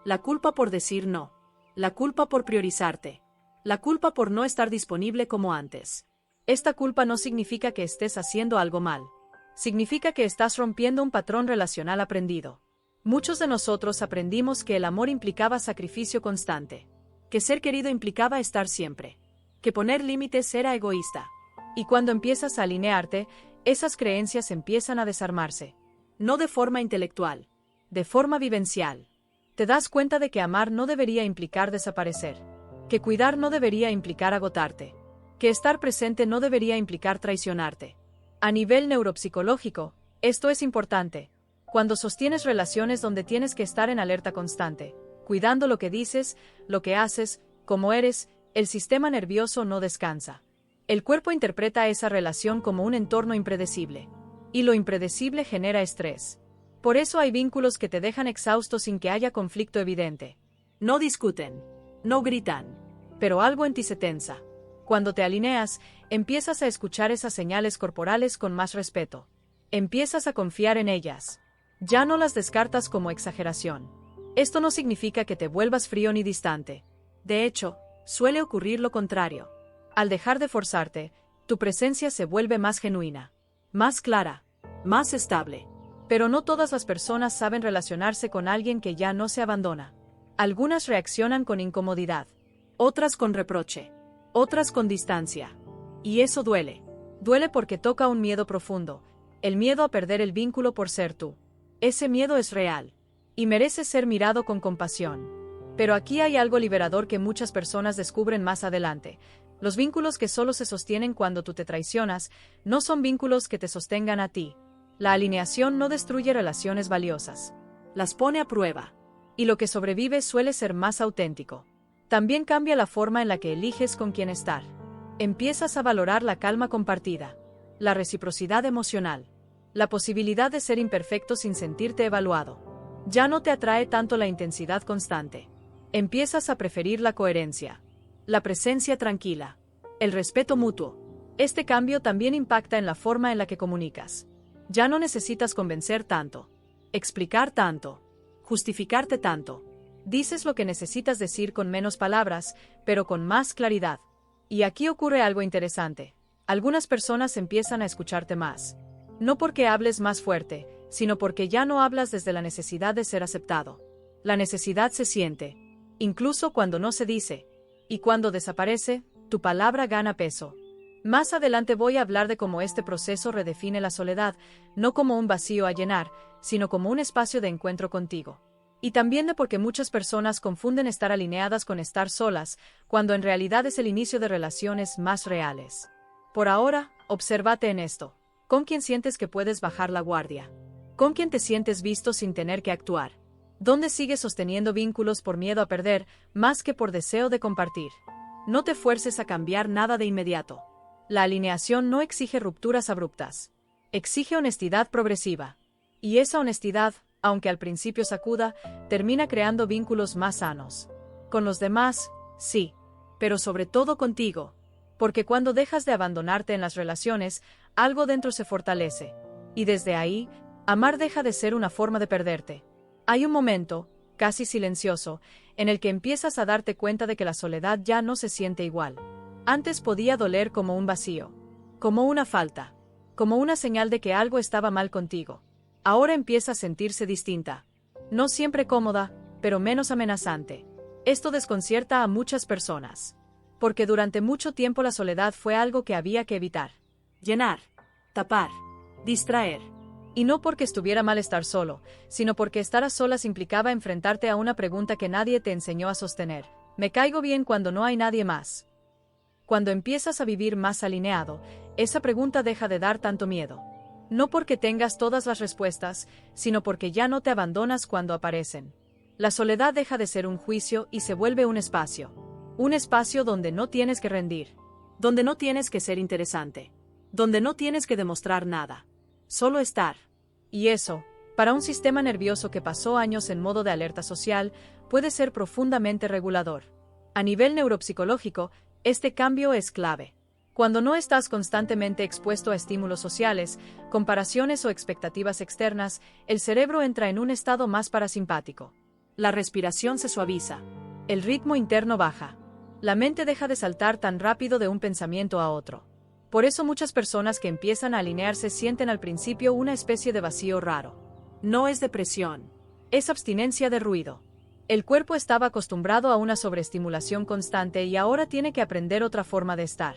La culpa por decir no. La culpa por priorizarte. La culpa por no estar disponible como antes. Esta culpa no significa que estés haciendo algo mal. Significa que estás rompiendo un patrón relacional aprendido. Muchos de nosotros aprendimos que el amor implicaba sacrificio constante. Que ser querido implicaba estar siempre. Que poner límites era egoísta. Y cuando empiezas a alinearte, esas creencias empiezan a desarmarse. No de forma intelectual. De forma vivencial. Te das cuenta de que amar no debería implicar desaparecer. Que cuidar no debería implicar agotarte. Que estar presente no debería implicar traicionarte. A nivel neuropsicológico, esto es importante. Cuando sostienes relaciones donde tienes que estar en alerta constante, cuidando lo que dices, lo que haces, cómo eres, el sistema nervioso no descansa. El cuerpo interpreta esa relación como un entorno impredecible. Y lo impredecible genera estrés. Por eso hay vínculos que te dejan exhausto sin que haya conflicto evidente. No discuten. No gritan. Pero algo en ti se tensa. Cuando te alineas, empiezas a escuchar esas señales corporales con más respeto. Empiezas a confiar en ellas. Ya no las descartas como exageración. Esto no significa que te vuelvas frío ni distante. De hecho, suele ocurrir lo contrario. Al dejar de forzarte, tu presencia se vuelve más genuina, más clara, más estable. Pero no todas las personas saben relacionarse con alguien que ya no se abandona. Algunas reaccionan con incomodidad, otras con reproche, otras con distancia. Y eso duele. Duele porque toca un miedo profundo, el miedo a perder el vínculo por ser tú. Ese miedo es real, y merece ser mirado con compasión. Pero aquí hay algo liberador que muchas personas descubren más adelante. Los vínculos que solo se sostienen cuando tú te traicionas, no son vínculos que te sostengan a ti. La alineación no destruye relaciones valiosas. Las pone a prueba. Y lo que sobrevive suele ser más auténtico. También cambia la forma en la que eliges con quién estar. Empiezas a valorar la calma compartida, la reciprocidad emocional, la posibilidad de ser imperfecto sin sentirte evaluado. Ya no te atrae tanto la intensidad constante. Empiezas a preferir la coherencia, la presencia tranquila, el respeto mutuo. Este cambio también impacta en la forma en la que comunicas. Ya no necesitas convencer tanto, explicar tanto, justificarte tanto. Dices lo que necesitas decir con menos palabras, pero con más claridad. Y aquí ocurre algo interesante. Algunas personas empiezan a escucharte más. No porque hables más fuerte, sino porque ya no hablas desde la necesidad de ser aceptado. La necesidad se siente, incluso cuando no se dice. Y cuando desaparece, tu palabra gana peso. Más adelante voy a hablar de cómo este proceso redefine la soledad, no como un vacío a llenar, sino como un espacio de encuentro contigo. Y también de por qué muchas personas confunden estar alineadas con estar solas, cuando en realidad es el inicio de relaciones más reales. Por ahora, obsérvate en esto. ¿Con quién sientes que puedes bajar la guardia? ¿Con quién te sientes visto sin tener que actuar? ¿Dónde sigues sosteniendo vínculos por miedo a perder, más que por deseo de compartir? No te fuerces a cambiar nada de inmediato. La alineación no exige rupturas abruptas. Exige honestidad progresiva. Y esa honestidad, aunque al principio sacuda, termina creando vínculos más sanos. Con los demás, sí, pero sobre todo contigo. Porque cuando dejas de abandonarte en las relaciones, algo dentro se fortalece. Y desde ahí, amar deja de ser una forma de perderte. Hay un momento, casi silencioso, en el que empiezas a darte cuenta de que la soledad ya no se siente igual. Antes podía doler como un vacío, como una falta, como una señal de que algo estaba mal contigo. Ahora empieza a sentirse distinta. No siempre cómoda, pero menos amenazante. Esto desconcierta a muchas personas. Porque durante mucho tiempo la soledad fue algo que había que evitar. Llenar, tapar, distraer. Y no porque estuviera mal estar solo, sino porque estar a solas implicaba enfrentarte a una pregunta que nadie te enseñó a sostener. ¿Me caigo bien cuando no hay nadie más? Cuando empiezas a vivir más alineado, esa pregunta deja de dar tanto miedo. No porque tengas todas las respuestas, sino porque ya no te abandonas cuando aparecen. La soledad deja de ser un juicio y se vuelve un espacio. Un espacio donde no tienes que rendir. Donde no tienes que ser interesante. Donde no tienes que demostrar nada. Solo estar. Y eso, para un sistema nervioso que pasó años en modo de alerta social, puede ser profundamente regulador. A nivel neuropsicológico, este cambio es clave. Cuando no estás constantemente expuesto a estímulos sociales, comparaciones o expectativas externas, el cerebro entra en un estado más parasimpático. La respiración se suaviza. El ritmo interno baja. La mente deja de saltar tan rápido de un pensamiento a otro. Por eso muchas personas que empiezan a alinearse sienten al principio una especie de vacío raro. No es depresión. Es abstinencia de ruido. El cuerpo estaba acostumbrado a una sobreestimulación constante y ahora tiene que aprender otra forma de estar.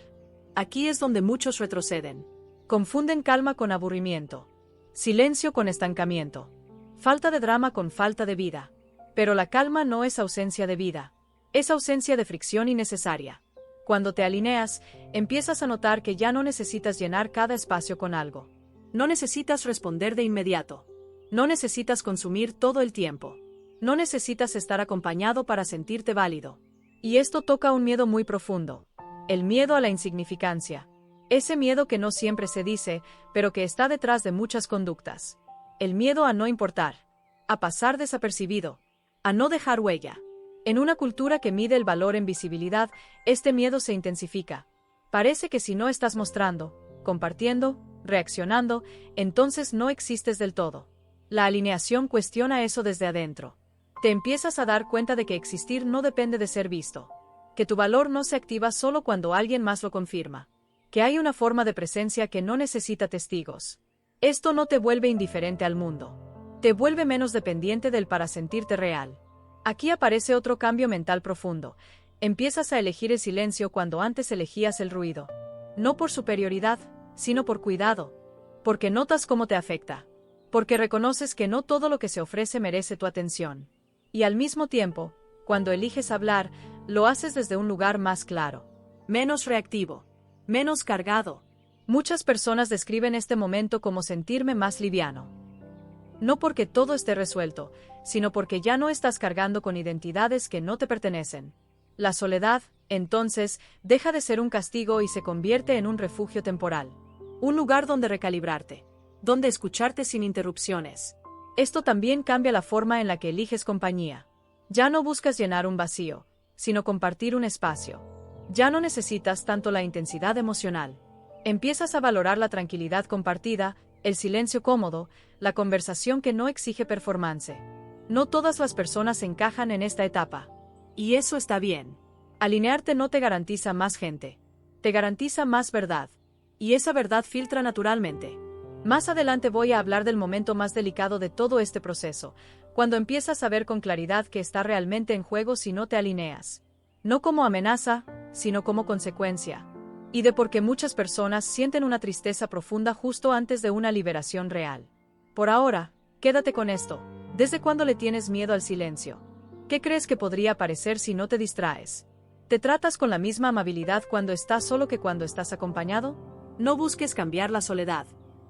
Aquí es donde muchos retroceden. Confunden calma con aburrimiento. Silencio con estancamiento. Falta de drama con falta de vida. Pero la calma no es ausencia de vida. Es ausencia de fricción innecesaria. Cuando te alineas, empiezas a notar que ya no necesitas llenar cada espacio con algo. No necesitas responder de inmediato. No necesitas consumir todo el tiempo. No necesitas estar acompañado para sentirte válido. Y esto toca un miedo muy profundo. El miedo a la insignificancia. Ese miedo que no siempre se dice, pero que está detrás de muchas conductas. El miedo a no importar. A pasar desapercibido. A no dejar huella. En una cultura que mide el valor en visibilidad, este miedo se intensifica. Parece que si no estás mostrando, compartiendo, reaccionando, entonces no existes del todo. La alineación cuestiona eso desde adentro. Te empiezas a dar cuenta de que existir no depende de ser visto. Que tu valor no se activa solo cuando alguien más lo confirma. Que hay una forma de presencia que no necesita testigos. Esto no te vuelve indiferente al mundo. Te vuelve menos dependiente del para sentirte real. Aquí aparece otro cambio mental profundo. Empiezas a elegir el silencio cuando antes elegías el ruido. No por superioridad, sino por cuidado. Porque notas cómo te afecta. Porque reconoces que no todo lo que se ofrece merece tu atención. Y al mismo tiempo, cuando eliges hablar, lo haces desde un lugar más claro. Menos reactivo. Menos cargado. Muchas personas describen este momento como sentirme más liviano. No porque todo esté resuelto, sino porque ya no estás cargando con identidades que no te pertenecen. La soledad, entonces, deja de ser un castigo y se convierte en un refugio temporal. Un lugar donde recalibrarte. Donde escucharte sin interrupciones. Esto también cambia la forma en la que eliges compañía. Ya no buscas llenar un vacío, sino compartir un espacio. Ya no necesitas tanto la intensidad emocional. Empiezas a valorar la tranquilidad compartida, el silencio cómodo, la conversación que no exige performance. No todas las personas encajan en esta etapa. Y eso está bien. Alinearte no te garantiza más gente. Te garantiza más verdad. Y esa verdad filtra naturalmente. Más adelante voy a hablar del momento más delicado de todo este proceso, cuando empiezas a ver con claridad que está realmente en juego si no te alineas. No como amenaza, sino como consecuencia. Y de por qué muchas personas sienten una tristeza profunda justo antes de una liberación real. Por ahora, quédate con esto. ¿Desde cuándo le tienes miedo al silencio? ¿Qué crees que podría parecer si no te distraes? ¿Te tratas con la misma amabilidad cuando estás solo que cuando estás acompañado? No busques cambiar la soledad.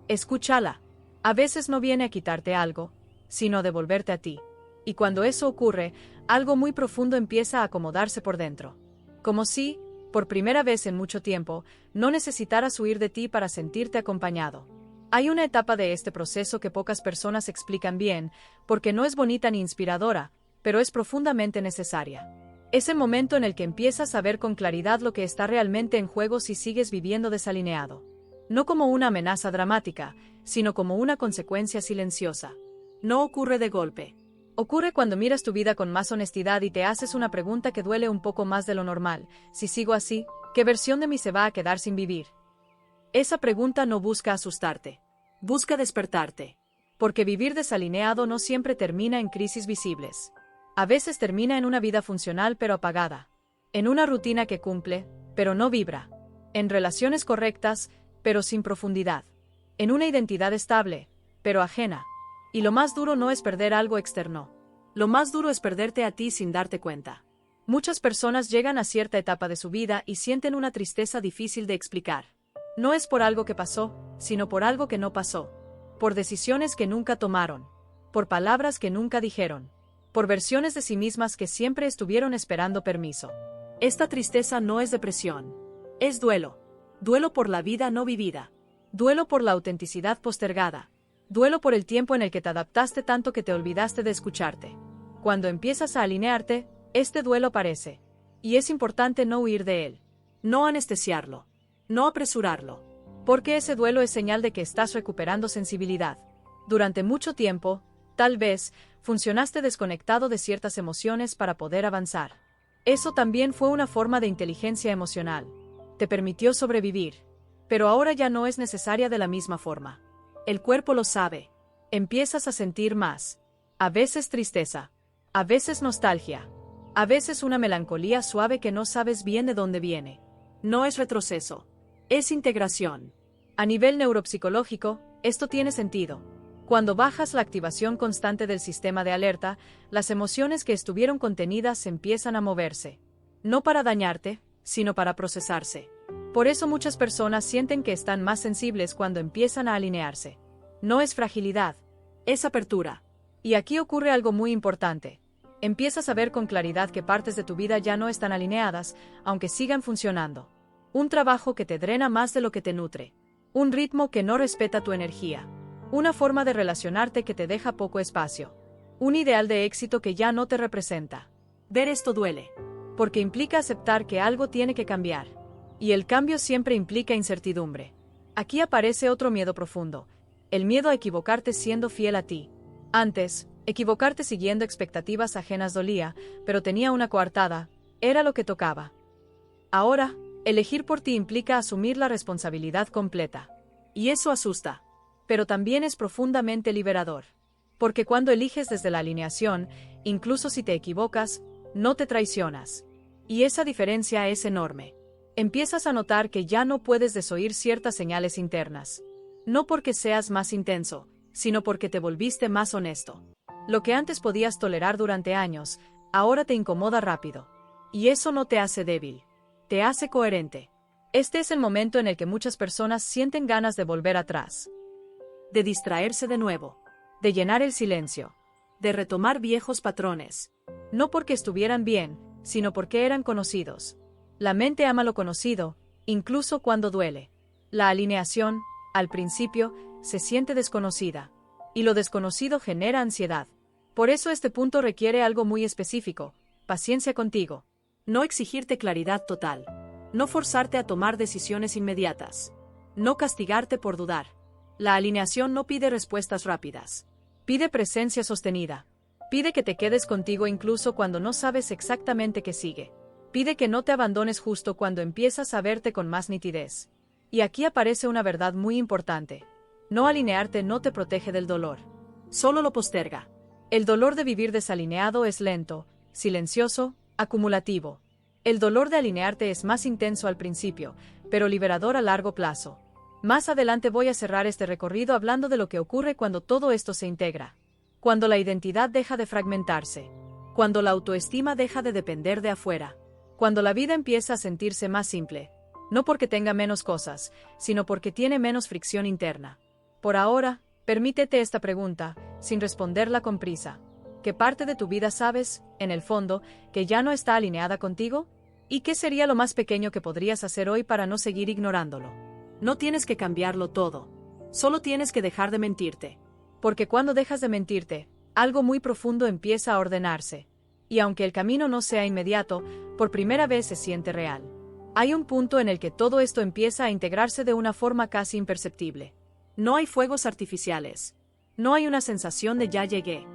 Escúchala. A veces no viene a quitarte algo, sino a devolverte a ti. Y cuando eso ocurre, algo muy profundo empieza a acomodarse por dentro. Como si, por primera vez en mucho tiempo, no necesitaras huir de ti para sentirte acompañado. Hay una etapa de este proceso que pocas personas explican bien, porque no es bonita ni inspiradora, pero es profundamente necesaria. Es el momento en el que empiezas a ver con claridad lo que está realmente en juego si sigues viviendo desalineado. No como una amenaza dramática, sino como una consecuencia silenciosa. No ocurre de golpe. Ocurre cuando miras tu vida con más honestidad y te haces una pregunta que duele un poco más de lo normal. Si sigo así, ¿qué versión de mí se va a quedar sin vivir? Esa pregunta no busca asustarte. Busca despertarte. Porque vivir desalineado no siempre termina en crisis visibles. A veces termina en una vida funcional pero apagada. En una rutina que cumple, pero no vibra. En relaciones correctas, pero sin profundidad. En una identidad estable, pero ajena. Y lo más duro no es perder algo externo. Lo más duro es perderte a ti sin darte cuenta. Muchas personas llegan a cierta etapa de su vida y sienten una tristeza difícil de explicar. No es por algo que pasó, sino por algo que no pasó. Por decisiones que nunca tomaron. Por palabras que nunca dijeron. Por versiones de sí mismas que siempre estuvieron esperando permiso. Esta tristeza no es depresión. Es duelo. Duelo por la vida no vivida. Duelo por la autenticidad postergada. Duelo por el tiempo en el que te adaptaste tanto que te olvidaste de escucharte. Cuando empiezas a alinearte, este duelo aparece. Y es importante no huir de él. No anestesiarlo. No apresurarlo. Porque ese duelo es señal de que estás recuperando sensibilidad. Durante mucho tiempo, tal vez, funcionaste desconectado de ciertas emociones para poder avanzar. Eso también fue una forma de inteligencia emocional. Te permitió sobrevivir. Pero ahora ya no es necesaria de la misma forma. El cuerpo lo sabe. Empiezas a sentir más. A veces tristeza. A veces nostalgia. A veces una melancolía suave que no sabes bien de dónde viene. No es retroceso. Es integración. A nivel neuropsicológico, esto tiene sentido. Cuando bajas la activación constante del sistema de alerta, las emociones que estuvieron contenidas empiezan a moverse. No para dañarte, sino para procesarse. Por eso muchas personas sienten que están más sensibles cuando empiezan a alinearse. No es fragilidad, es apertura. Y aquí ocurre algo muy importante. Empiezas a ver con claridad que partes de tu vida ya no están alineadas, aunque sigan funcionando. Un trabajo que te drena más de lo que te nutre. Un ritmo que no respeta tu energía. Una forma de relacionarte que te deja poco espacio. Un ideal de éxito que ya no te representa. Ver esto duele. Porque implica aceptar que algo tiene que cambiar. Y el cambio siempre implica incertidumbre. Aquí aparece otro miedo profundo. El miedo a equivocarte siendo fiel a ti. Antes, equivocarte siguiendo expectativas ajenas dolía, pero tenía una coartada, era lo que tocaba. Ahora, elegir por ti implica asumir la responsabilidad completa. Y eso asusta. Pero también es profundamente liberador. Porque cuando eliges desde la alineación, incluso si te equivocas, no te traicionas. Y esa diferencia es enorme. Empiezas a notar que ya no puedes desoír ciertas señales internas. No porque seas más intenso, sino porque te volviste más honesto. Lo que antes podías tolerar durante años, ahora te incomoda rápido. Y eso no te hace débil. Te hace coherente. Este es el momento en el que muchas personas sienten ganas de volver atrás. De distraerse de nuevo. De llenar el silencio. De retomar viejos patrones. No porque estuvieran bien, sino porque eran conocidos. La mente ama lo conocido, incluso cuando duele. La alineación, al principio, se siente desconocida. Y lo desconocido genera ansiedad. Por eso este punto requiere algo muy específico, paciencia contigo. No exigirte claridad total. No forzarte a tomar decisiones inmediatas. No castigarte por dudar. La alineación no pide respuestas rápidas. Pide presencia sostenida. Pide que te quedes contigo incluso cuando no sabes exactamente qué sigue. Pide que no te abandones justo cuando empiezas a verte con más nitidez. Y aquí aparece una verdad muy importante. No alinearte no te protege del dolor. Solo lo posterga. El dolor de vivir desalineado es lento, silencioso, acumulativo. El dolor de alinearte es más intenso al principio, pero liberador a largo plazo. Más adelante voy a cerrar este recorrido hablando de lo que ocurre cuando todo esto se integra. Cuando la identidad deja de fragmentarse. Cuando la autoestima deja de depender de afuera. Cuando la vida empieza a sentirse más simple. No porque tenga menos cosas, sino porque tiene menos fricción interna. Por ahora, permítete esta pregunta, sin responderla con prisa. ¿Qué parte de tu vida sabes, en el fondo, que ya no está alineada contigo? ¿Y qué sería lo más pequeño que podrías hacer hoy para no seguir ignorándolo? No tienes que cambiarlo todo. Solo tienes que dejar de mentirte. Porque cuando dejas de mentirte, algo muy profundo empieza a ordenarse. Y aunque el camino no sea inmediato, por primera vez se siente real. Hay un punto en el que todo esto empieza a integrarse de una forma casi imperceptible. No hay fuegos artificiales. No hay una sensación de ya llegué.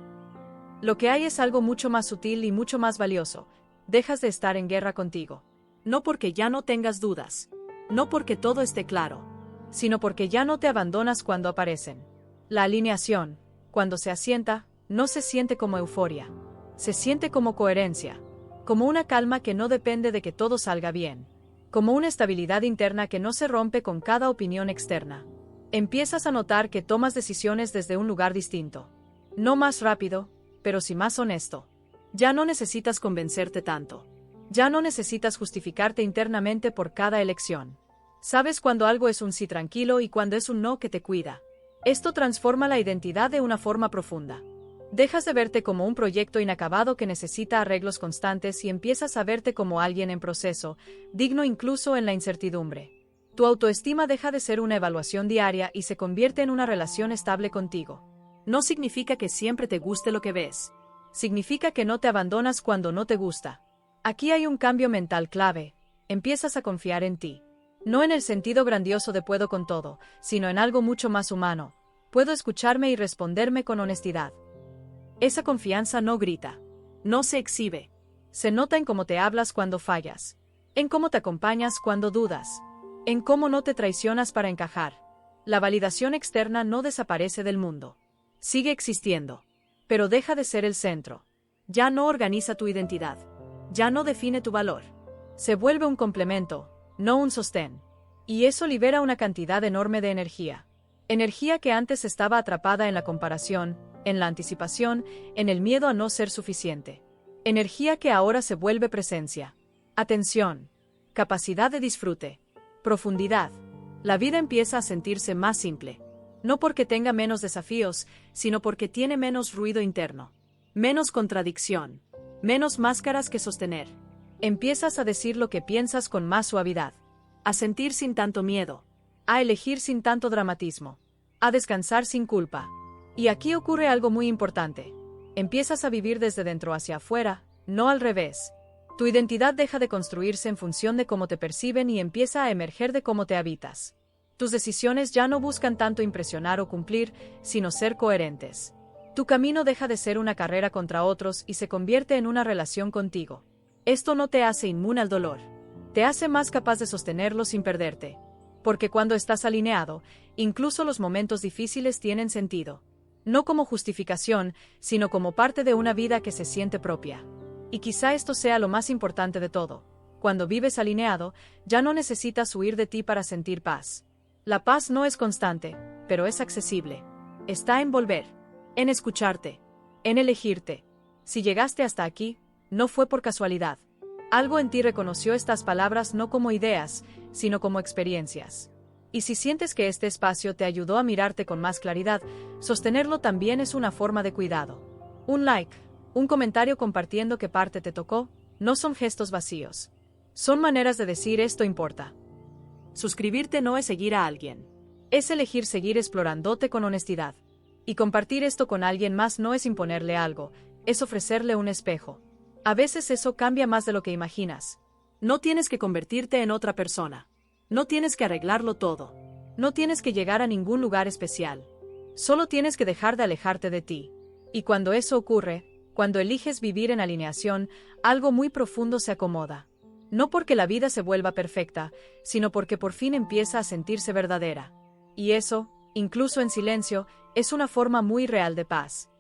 Lo que hay es algo mucho más sutil y mucho más valioso. Dejas de estar en guerra contigo. No porque ya no tengas dudas. No porque todo esté claro. Sino porque ya no te abandonas cuando aparecen. La alineación, cuando se asienta, no se siente como euforia. Se siente como coherencia. Como una calma que no depende de que todo salga bien. Como una estabilidad interna que no se rompe con cada opinión externa. Empiezas a notar que tomas decisiones desde un lugar distinto. No más rápido, pero sí más honesto. Ya no necesitas convencerte tanto. Ya no necesitas justificarte internamente por cada elección. Sabes cuando algo es un sí tranquilo y cuando es un no que te cuida. Esto transforma la identidad de una forma profunda. Dejas de verte como un proyecto inacabado que necesita arreglos constantes y empiezas a verte como alguien en proceso, digno incluso en la incertidumbre. Tu autoestima deja de ser una evaluación diaria y se convierte en una relación estable contigo. No significa que siempre te guste lo que ves. Significa que no te abandonas cuando no te gusta. Aquí hay un cambio mental clave. Empiezas a confiar en ti. No en el sentido grandioso de puedo con todo, sino en algo mucho más humano. Puedo escucharme y responderme con honestidad. Esa confianza no grita. No se exhibe. Se nota en cómo te hablas cuando fallas. En cómo te acompañas cuando dudas. En cómo no te traicionas para encajar. La validación externa no desaparece del mundo. Sigue existiendo. Pero deja de ser el centro. Ya no organiza tu identidad. Ya no define tu valor. Se vuelve un complemento, no un sostén. Y eso libera una cantidad enorme de energía. Energía que antes estaba atrapada en la comparación, en la anticipación, en el miedo a no ser suficiente. Energía que ahora se vuelve presencia. Atención. Capacidad de disfrute. Profundidad. La vida empieza a sentirse más simple. No porque tenga menos desafíos, sino porque tiene menos ruido interno. Menos contradicción. Menos máscaras que sostener. Empiezas a decir lo que piensas con más suavidad. A sentir sin tanto miedo. A elegir sin tanto dramatismo. A descansar sin culpa. Y aquí ocurre algo muy importante. Empiezas a vivir desde dentro hacia afuera, no al revés. Tu identidad deja de construirse en función de cómo te perciben y empieza a emerger de cómo te habitas. Tus decisiones ya no buscan tanto impresionar o cumplir, sino ser coherentes. Tu camino deja de ser una carrera contra otros y se convierte en una relación contigo. Esto no te hace inmune al dolor. Te hace más capaz de sostenerlo sin perderte. Porque cuando estás alineado, incluso los momentos difíciles tienen sentido. No como justificación, sino como parte de una vida que se siente propia. Y quizá esto sea lo más importante de todo. Cuando vives alineado, ya no necesitas huir de ti para sentir paz. La paz no es constante, pero es accesible. Está en volver, en escucharte, en elegirte. Si llegaste hasta aquí, no fue por casualidad. Algo en ti reconoció estas palabras no como ideas, sino como experiencias. Y si sientes que este espacio te ayudó a mirarte con más claridad, sostenerlo también es una forma de cuidado. Un like, un comentario compartiendo qué parte te tocó, no son gestos vacíos. Son maneras de decir esto importa. Suscribirte no es seguir a alguien. Es elegir seguir explorándote con honestidad. Y compartir esto con alguien más no es imponerle algo, es ofrecerle un espejo. A veces eso cambia más de lo que imaginas. No tienes que convertirte en otra persona. No tienes que arreglarlo todo. No tienes que llegar a ningún lugar especial. Solo tienes que dejar de alejarte de ti. Y cuando eso ocurre, cuando eliges vivir en alineación, algo muy profundo se acomoda. No porque la vida se vuelva perfecta, sino porque por fin empieza a sentirse verdadera. Y eso, incluso en silencio, es una forma muy real de paz.